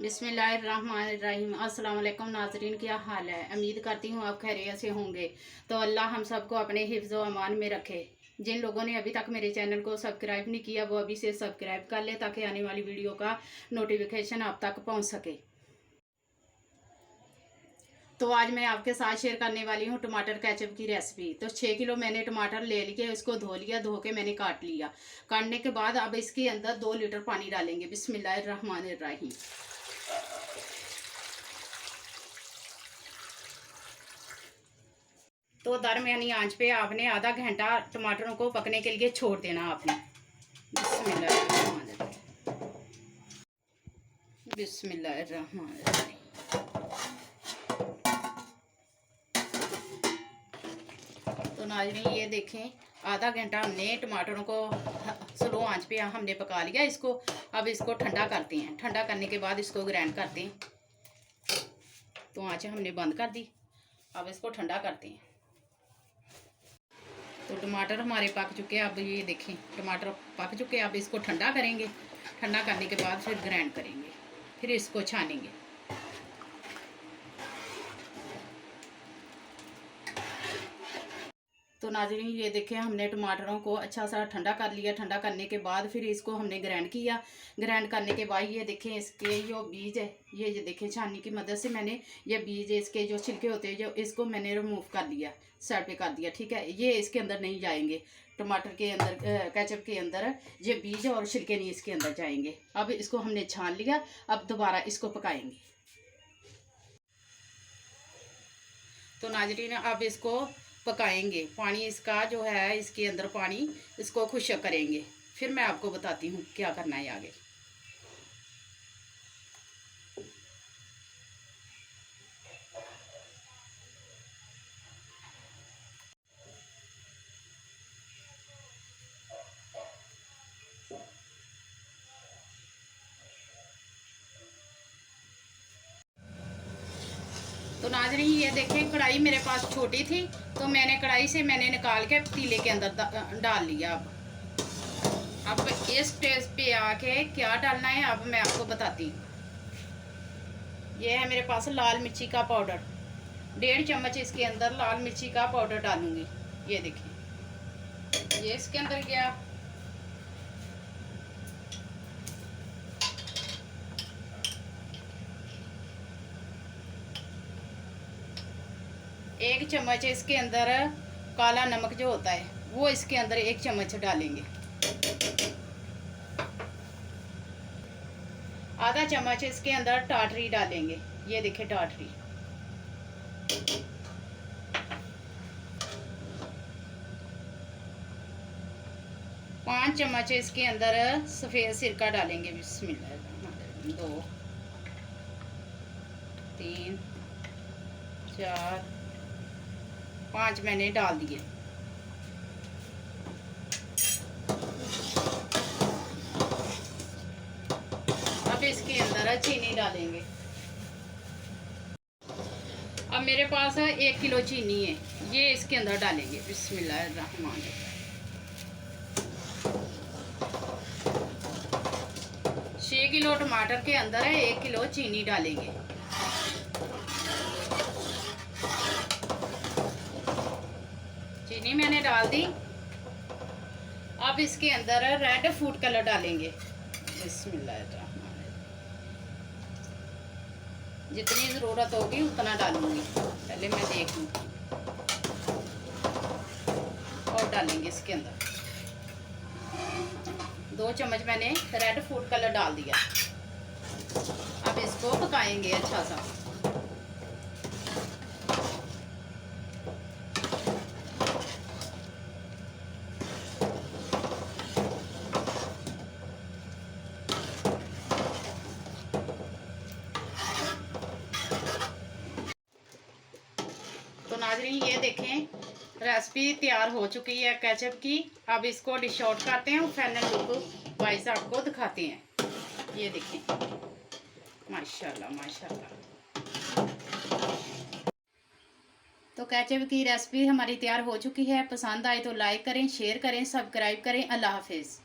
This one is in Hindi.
बिस्मिल्लाहिर्रहमानिर्रहीम। अस्सलाम वालेकुम नाज़रीन, क्या हाल है? उम्मीद करती हूँ आप खैरियत से होंगे। तो अल्लाह हम सबको अपने हिफ्ज़ व अमान में रखे। जिन लोगों ने अभी तक मेरे चैनल को सब्सक्राइब नहीं किया वो अभी से सब्सक्राइब कर ले ताकि आने वाली वीडियो का नोटिफिकेशन आप तक पहुँच सके। तो आज मैं आपके साथ शेयर करने वाली हूँ टमाटर केचप की रेसिपी। तो 6 किलो मैंने टमाटर ले लिए, इसको धो लिया, धो के मैंने काट लिया। काटने के बाद अब इसके अंदर 2 लीटर पानी डालेंगे। बिस्मिल्लाहिर्रहमानिर्रहीम। तो दरमियानी आंच पे आपने आधा घंटा टमाटरों को पकने के लिए छोड़ देना आपने। बिस्मिल्लाहिर्रहमानिर्रहीम। बिस्मिल्लाहिर्रहमानिर्रहीम। तो नाज़रीन ये देखें, आधा घंटा हमने टमाटरों को स्लो आंच पे हमने पका लिया इसको। अब इसको ठंडा करते हैं। ठंडा करने के बाद इसको ग्राइंड करते हैं। तो आंच हमने बंद कर दी। अब इसको ठंडा करते हैं। तो टमाटर हमारे पक चुके हैं। अब ये देखें टमाटर पक चुके हैं। अब इसको ठंडा करेंगे। ठंडा करने के बाद फिर ग्राइंड करेंगे, फिर इसको छानेंगे। तो नाज़रीन ये देखें, हमने टमाटरों को अच्छा सा ठंडा कर लिया। ठंडा करने के बाद फिर इसको हमने ग्राइंड किया। ग्राइंड करने के बाद ये देखें इसके जो बीज है, ये देखें छाननी की मदद से मैंने ये बीज इसके जो छिलके होते हैं जो इसको मैंने रिमूव कर लिया, साइड पे कर दिया। ठीक है, ये इसके अंदर नहीं जाएंगे। टमाटर के अंदर केचप के अंदर ये बीज और छिलके नहीं इसके अंदर जाएंगे। अब इसको हमने छान लिया। अब दोबारा इसको पकाएंगे। तो नाज़रीन अब इसको पकाएंगे। पानी इसका जो है इसके अंदर पानी इसको खुश्क करेंगे। फिर मैं आपको बताती हूँ क्या करना है आगे। तो नाज़रीन ये देखें, कढ़ाई मेरे पास छोटी थी तो मैंने कढ़ाई से निकाल के पतीले के अंदर डाल लिया। अब इस स्टेज पे आके क्या डालना है अब मैं आपको बताती हूँ। ये है मेरे पास लाल मिर्ची का पाउडर, 1.5 चम्मच इसके अंदर लाल मिर्ची का पाउडर डालूंगी। ये देखिए ये इसके अंदर गया। एक चम्मच इसके अंदर काला नमक जो होता है वो इसके अंदर 1 चम्मच डालेंगे। आधा चम्मच इसके अंदर टाटरी डालेंगे। ये देखिए टाटरी। पाँच चम्मच इसके अंदर सफ़ेद सिरका डालेंगे। बिस्मिल्लाह। 2 3 4 5 मैंने डाल दिए। अब इसके अंदर चीनी डालेंगे। अब मेरे पास 1 किलो चीनी है, ये इसके अंदर डालेंगे। बिस्मिल्लाहिर्रहमानिर्रहीम। 6 किलो टमाटर के अंदर 1 किलो चीनी डालेंगे। चीनी मैंने डाल दी। अब इसके अंदर रेड फूड कलर डालेंगे। बिस्मिल्लाहिर्रहमानिर्रहीम। जितनी ज़रूरत होगी उतना डालूंगी। पहले मैं देख लूँ। और डालेंगे इसके अंदर 2 चम्मच मैंने रेड फूड कलर डाल दिया। अब इसको पकाएंगे अच्छा सा। तो नाज़रीन ये देखें रेसिपी तैयार हो चुकी है केचप की। अब इसको डिश आउट करते हैं और फाइनल लुक वाइज आपको दिखाते हैं। ये देखें माशाल्लाह माशाल्लाह। तो केचप की रेसिपी हमारी तैयार हो चुकी है। पसंद आए तो लाइक करें, शेयर करें, सब्सक्राइब करें। अल्लाह हाफिज़।